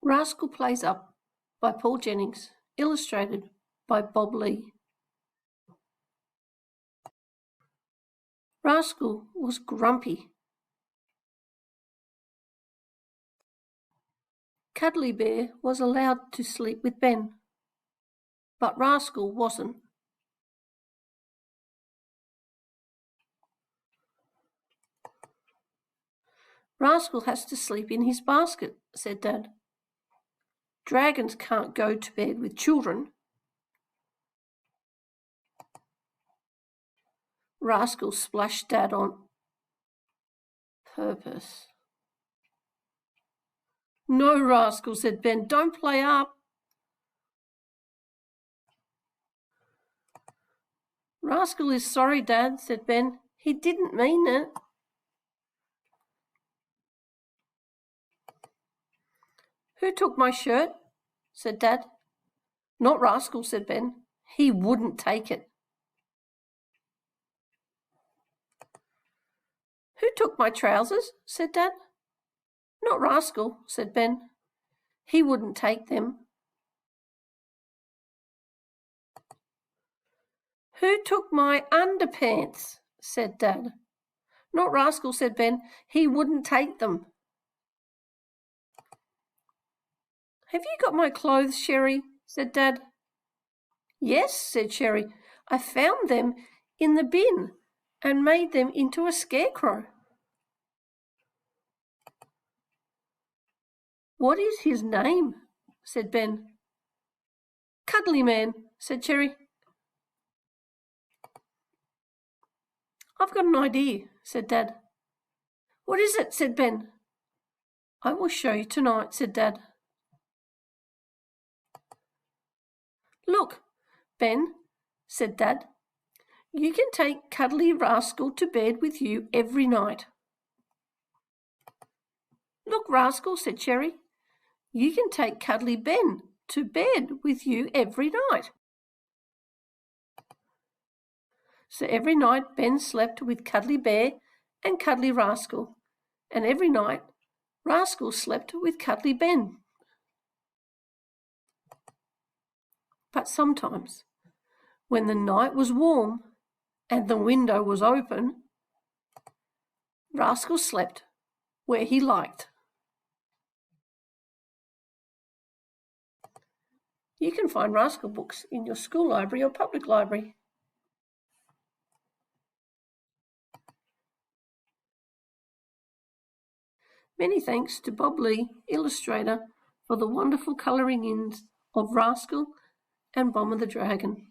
Rascal Plays Up by Paul Jennings, illustrated by Bob Lee. Rascal was grumpy. Cuddly Bear was allowed to sleep with Ben, but Rascal wasn't. Rascal has to sleep in his basket, said Dad. Dragons can't go to bed with children. Rascal splashed Dad on purpose. No, Rascal, said Ben, don't play up. Rascal is sorry, Dad, said Ben. He didn't mean it. Who took my shirt? Said Dad. Not Rascal, said Ben. He wouldn't take it. Who took my trousers? Said Dad. Not Rascal, said Ben. He wouldn't take them. Who took my underpants? Said Dad. Not Rascal, said Ben. He wouldn't take them. Have you got my clothes, Sherry? Said Dad. Yes, said Sherry. I found them in the bin and made them into a scarecrow. What is his name? Said Ben. Cuddly Man, said Sherry. I've got an idea, said Dad. What is it? Said Ben. I will show you tonight, said Dad. Look, Ben, said Dad, you can take Cuddly Rascal to bed with you every night. Look, Rascal, said Sherry, you can take Cuddly Ben to bed with you every night. So every night Ben slept with Cuddly Bear and Cuddly Rascal, and every night Rascal slept with Cuddly Ben. But sometimes, when the night was warm and the window was open, Rascal slept where he liked. You can find Rascal books in your school library or public library. Many thanks to Bob Lee, illustrator, for the wonderful colouring-ins of Rascal and Bomber the Dragon.